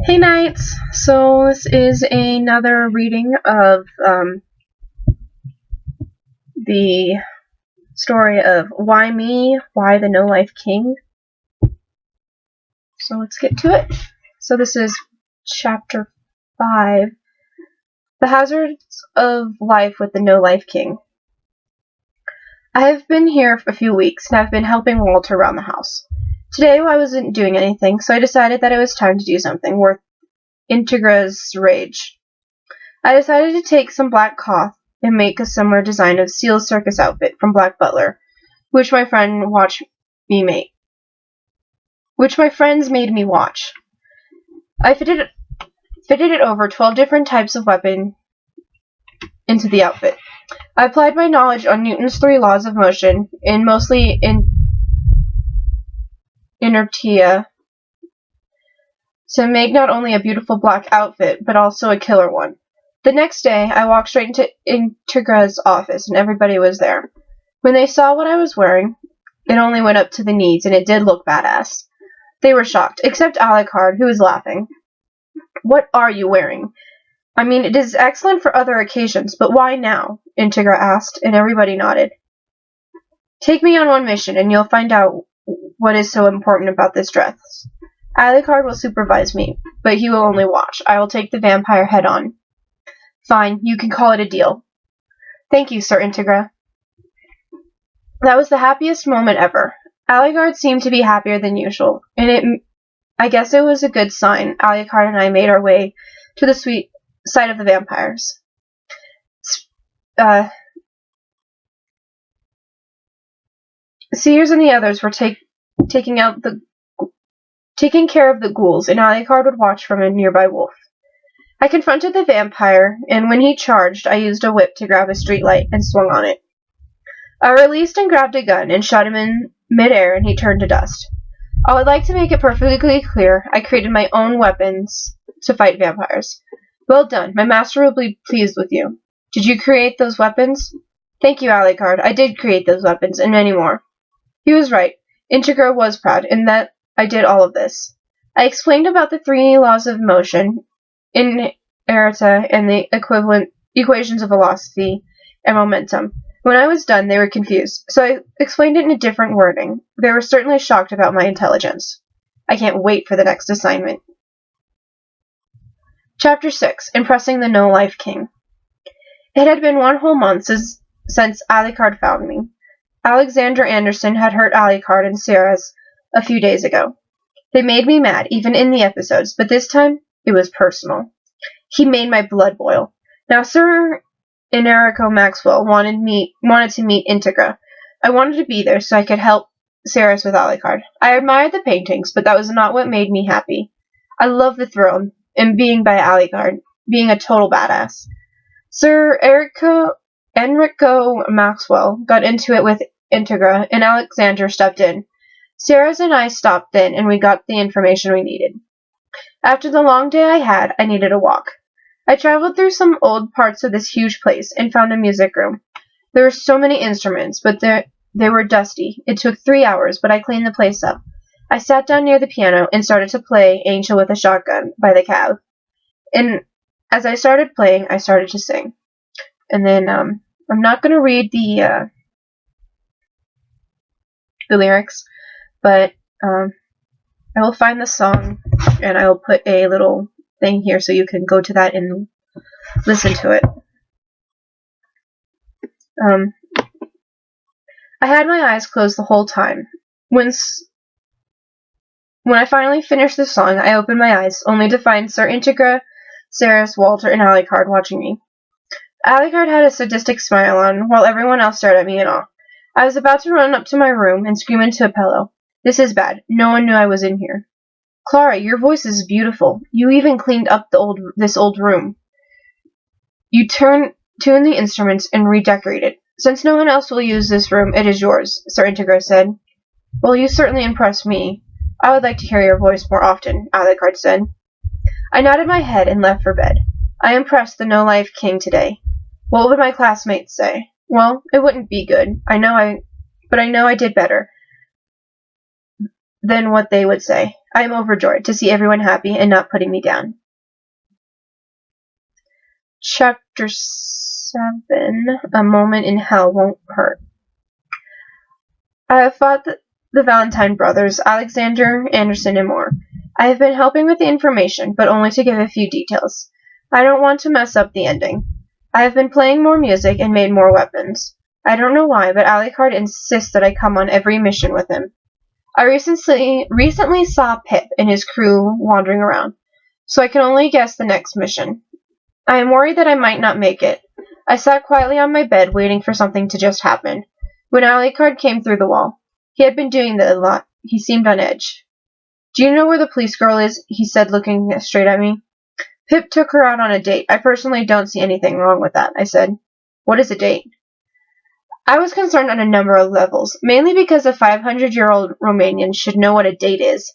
Hey Knights! So this is another reading of the story of Why Me? Why the No Life King? So let's get to it. So this is chapter 5, The Hazards of Life with the No Life King. I have been here for a few weeks and I've been helping Walter around the house. Today I wasn't doing anything, so I decided that it was time to do something worth Integra's rage. I decided to take some black cloth and make a similar design of Seal's circus outfit from Black Butler, which my friends made me watch. I fitted it over 12 different types of weapon into the outfit. I applied my knowledge on Newton's 3 laws of motion, and mostly in inertia, to make not only a beautiful black outfit, but also a killer one. The next day, I walked straight into Integra's office, and everybody was there. When they saw what I was wearing, it only went up to the knees, and it did look badass. They were shocked, except Alucard, who was laughing. "What are you wearing? I mean, it is excellent for other occasions, but why now?" Integra asked, and everybody nodded. "Take me on one mission, and you'll find out what is so important about this dress. Alucard will supervise me, but he will only watch. I will take the vampire head on." "Fine, you can call it a deal." "Thank you, Sir Integra." That was the happiest moment ever. Alucard seemed to be happier than usual, and I guess it was a good sign. Alucard and I made our way to the site of the vampires. Sears and the others were taking care of the ghouls, and Alucard would watch from a nearby wolf. I confronted the vampire, and when he charged, I used a whip to grab a streetlight and swung on it. I released and grabbed a gun and shot him in midair, and he turned to dust. I would like to make it perfectly clear I created my own weapons to fight vampires. Well done. My master will be pleased with you. Did you create those weapons? Thank you, Alucard. I did create those weapons, and many more. He was right. Integra was proud, and that I did all of this. I explained about the 3 laws of motion, inertia, and the equations of velocity and momentum. When I was done, they were confused, so I explained it in a different wording. They were certainly shocked about my intelligence. I can't wait for the next assignment. Chapter 6, Impressing the No-Life King. It had been 1 whole month since Alucard found me. Alexander Anderson had hurt Alucard and Sarah's a few days ago. They made me mad, even in the episodes, but this time it was personal. He made my blood boil. Now Sir Enrico Maxwell wanted to meet Integra. I wanted to be there so I could help Ceres with Alucard. I admired the paintings, but that was not what made me happy. I loved the throne, and being by Alucard, being a total badass. Sir Enrico Maxwell got into it with Integra, and Alexander stepped in. Ceres and I stopped in, and we got the information we needed. After the long day I needed a walk. I traveled through some old parts of this huge place and found a music room. There were so many instruments, but they were dusty. It took 3 hours, but I cleaned the place up. I sat down near the piano and started to play Angel with a Shotgun by the Cab. And as I started playing, I started to sing. And then I'm not going to read the lyrics, but I will find the song and I will put a little thing here so you can go to that and listen to it. I had my eyes closed the whole time. When I finally finished the song, I opened my eyes, only to find Sir Integra, Ceres, Walter, and Alucard watching me. Alucard had a sadistic smile on, while everyone else stared at me in awe. I was about to run up to my room and scream into a pillow. This is bad. No one knew I was in here. Clara, your voice is beautiful. You even cleaned up this old room. You tuned the instruments and redecorated. Since no one else will use this room, it is yours, Sir Integra said. Well, you certainly impressed me. I would like to hear your voice more often, Alucard said. I nodded my head and left for bed. I impressed the No-Life King today. What would my classmates say? Well, it wouldn't be good. But I know I did better than what they would say. I am overjoyed to see everyone happy and not putting me down. Chapter 7. A moment in hell won't hurt. I have fought the Valentine brothers, Alexander, Anderson, and more. I have been helping with the information, but only to give a few details. I don't want to mess up the ending. I have been playing more music and made more weapons. I don't know why, but Alucard insists that I come on every mission with him. I recently saw Pip and his crew wandering around, so I can only guess the next mission. I am worried that I might not make it. I sat quietly on my bed waiting for something to just happen. When Alucard came through the wall, he had been doing that a lot. He seemed on edge. Do you know where the police girl is? He said, looking straight at me. Pip took her out on a date. I personally don't see anything wrong with that, I said. What is a date? I was concerned on a number of levels, mainly because a 500-year-old Romanian should know what a date is.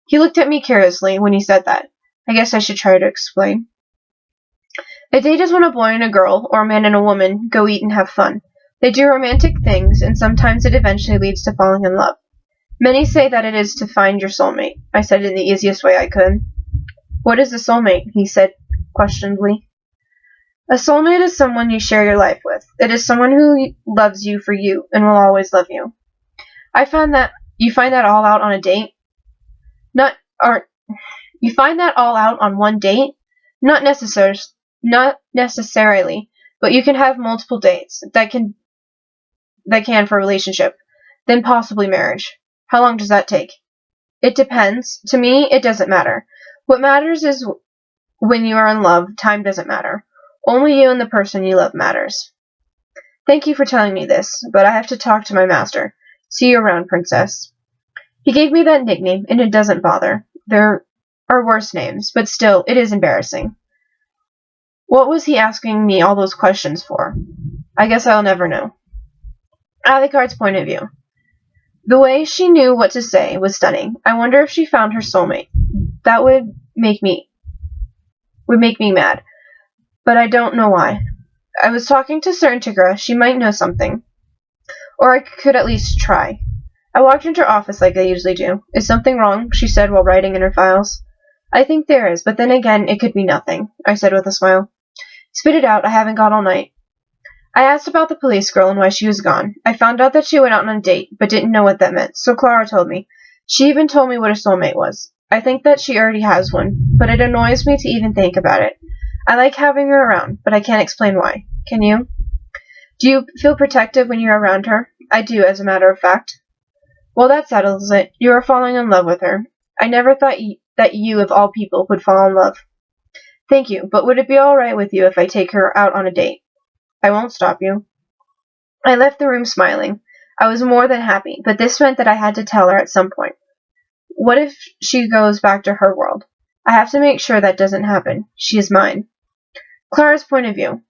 He looked at me curiously when he said that. I guess I should try to explain. A date is when a boy and a girl, or a man and a woman, go eat and have fun. They do romantic things, and sometimes it eventually leads to falling in love. Many say that it is to find your soulmate, I said in the easiest way I could. What is a soulmate? He said questionably. A soulmate is someone you share your life with. It is someone who loves you for you and will always love you. I find that you find that all out on a date? You find that all out on one date? Not necessarily, but you can have multiple dates that can for a relationship, then possibly marriage. How long does that take? It depends. To me, it doesn't matter. What matters is when you are in love, time doesn't matter. Only you and the person you love matters. Thank you for telling me this, but I have to talk to my master. See you around, princess. He gave me that nickname, and it doesn't bother. There are worse names, but still, it is embarrassing. What was he asking me all those questions for? I guess I'll never know. Alucard's point of view. The way she knew what to say was stunning. I wonder if she found her soulmate. That would make me mad. But I don't know why. I was talking to Sir Integra. She might know something. Or I could at least try. I walked into her office like I usually do. Is something wrong? She said while writing in her files. I think there is, but then again, it could be nothing, I said with a smile. Spit it out. I haven't got all night. I asked about the police girl and why she was gone. I found out that she went out on a date, but didn't know what that meant, so Clara told me. She even told me what a soulmate was. I think that she already has one, but it annoys me to even think about it. I like having her around, but I can't explain why. Can you? Do you feel protective when you're around her? I do, as a matter of fact. Well, that settles it. You are falling in love with her. I never thought that you, of all people, would fall in love. Thank you, but would it be all right with you if I take her out on a date? I won't stop you. I left the room smiling. I was more than happy, but this meant that I had to tell her at some point. What if she goes back to her world? I have to make sure that doesn't happen. She is mine. Clara's point of view.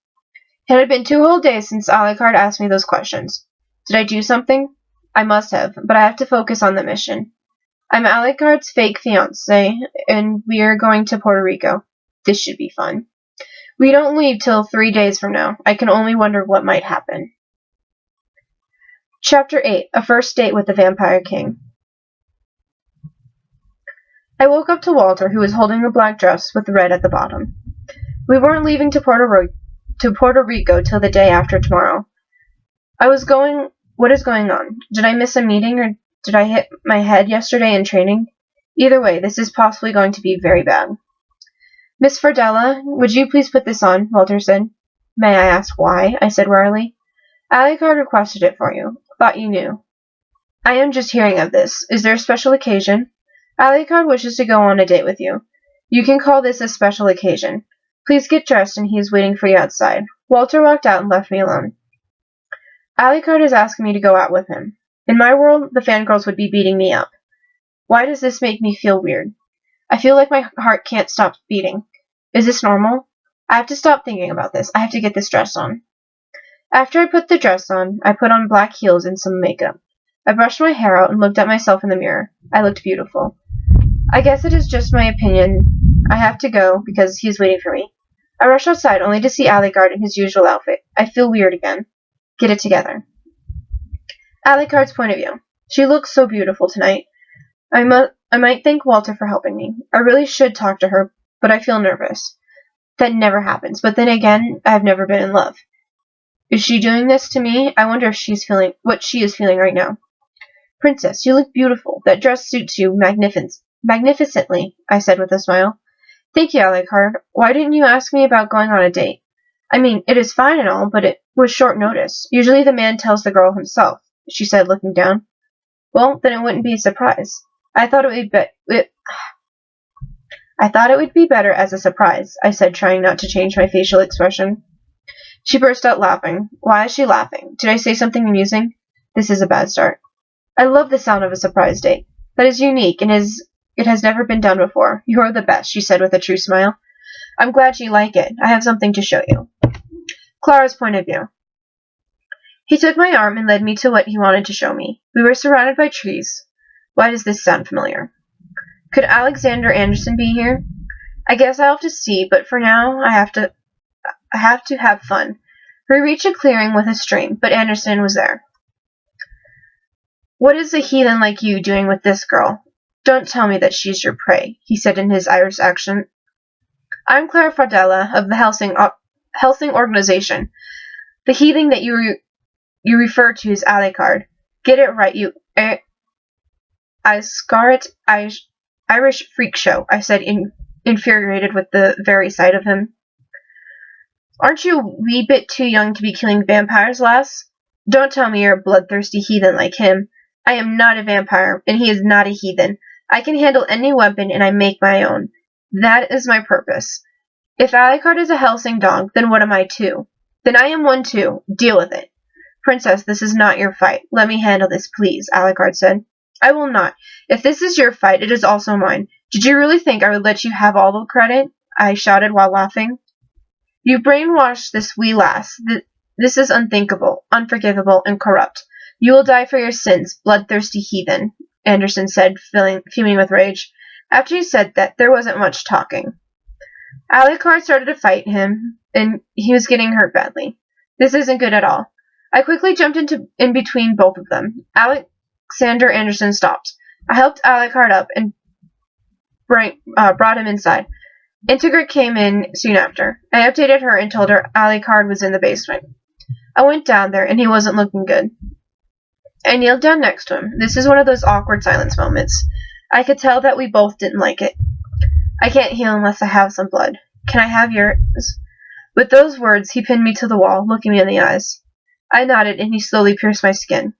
It had been 2 whole days since Alucard asked me those questions. Did I do something? I must have, but I have to focus on the mission. I'm Alucard's fake fiancé, and we are going to Puerto Rico. This should be fun. We don't leave till 3 days from now. I can only wonder what might happen. Chapter 8. A First Date with the Vampire King. I woke up to Walter, who was holding a black dress with red at the bottom. We weren't leaving to Puerto Rico till the day after tomorrow. What is going on? Did I miss a meeting, or did I hit my head yesterday in training? Either way, this is possibly going to be very bad. Miss Fardella, would you please put this on? Walter said. May I ask why? I said warily. Alucard requested it for you. Thought you knew. I am just hearing of this. Is there a special occasion? Alucard wishes to go on a date with you. You can call this a special occasion. Please get dressed, and he is waiting for you outside. Walter walked out and left me alone. Alucard is asking me to go out with him. In my world, the fangirls would be beating me up. Why does this make me feel weird? I feel like my heart can't stop beating. Is this normal? I have to stop thinking about this. I have to get this dress on. After I put the dress on, I put on black heels and some makeup. I brushed my hair out and looked at myself in the mirror. I looked beautiful. I guess it is just my opinion. I have to go because he is waiting for me. I rush outside only to see Alucard in his usual outfit. I feel weird again. Get it together. Alucard's point of view. She looks so beautiful tonight. I might thank Walter for helping me. I really should talk to her, but I feel nervous. That never happens. But then again, I've never been in love. Is she doing this to me? I wonder if she's feeling what she is feeling right now. Princess, you look beautiful. That dress suits you magnificently, I said with a smile. Thank you, Alucard. Why didn't you ask me about going on a date? I mean, it is fine and all, but it was short notice. Usually the man tells the girl himself, she said, looking down. Well, then it wouldn't be a surprise. I thought it would be better as a surprise, I said, trying not to change my facial expression. She burst out laughing. Why is she laughing? Did I say something amusing? This is a bad start. I love the sound of a surprise date. That is unique, and it has never been done before. You're the best, she said with a true smile. I'm glad you like it. I have something to show you. Clara's point of view. He took my arm and led me to what he wanted to show me. We were surrounded by trees. Why does this sound familiar? Could Alexander Anderson be here? I guess I'll have to see, but for now I have to have fun. We reached a clearing with a stream, but Anderson was there. What is a heathen like you doing with this girl? Don't tell me that she's your prey, he said in his Irish accent. I'm Clara Fardella of the Helsing organization. The heathen that you refer to is Alucard. Get it right, you Irish freak show, I said, infuriated with the very sight of him. Aren't you a wee bit too young to be killing vampires, lass? Don't tell me you're a bloodthirsty heathen like him. I am not a vampire, and he is not a heathen. I can handle any weapon, and I make my own. That is my purpose. If Alucard is a Helsing dog, then what am I too? Then I am one too. Deal with it. Princess, this is not your fight. Let me handle this, please, Alucard said. I will not. If this is your fight, it is also mine. Did you really think I would let you have all the credit? I shouted while laughing. You brainwashed this wee lass. This is unthinkable, unforgivable, and corrupt. You will die for your sins, bloodthirsty heathen, Anderson said, fuming with rage. After he said that, there wasn't much talking. Alucard started to fight him, and he was getting hurt badly. This isn't good at all. I quickly jumped in between both of them. Alexander Anderson stopped. I helped Alucard up and brought him inside. Integra came in soon after. I updated her and told her Alucard was in the basement. I went down there, and he wasn't looking good. I kneeled down next to him. This is one of those awkward silence moments. I could tell that we both didn't like it. I can't heal unless I have some blood. Can I have yours? With those words, he pinned me to the wall, looking me in the eyes. I nodded, and he slowly pierced my skin.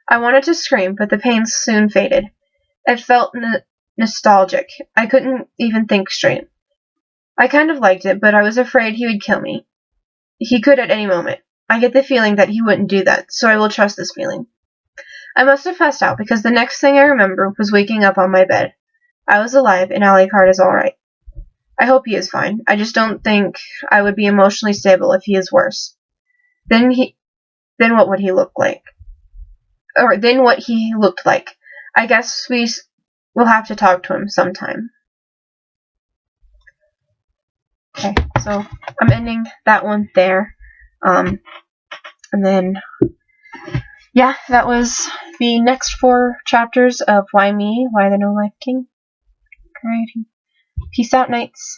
I wanted to scream, but the pain soon faded. It felt nostalgic. I couldn't even think straight. I kind of liked it, but I was afraid he would kill me. He could at any moment. I get the feeling that he wouldn't do that, so I will trust this feeling. I must have passed out, because the next thing I remember was waking up on my bed. I was alive, and Alucard is all right. I hope he is fine. I just don't think I would be emotionally stable if he is worse. Then what would he look like? Or then what he looked like. I guess we will have to talk to him sometime. Okay, so I'm ending that one there. And then, yeah, that was the next 4 chapters of Why Me? Why the No Life King? Alrighty. Peace out, Knights.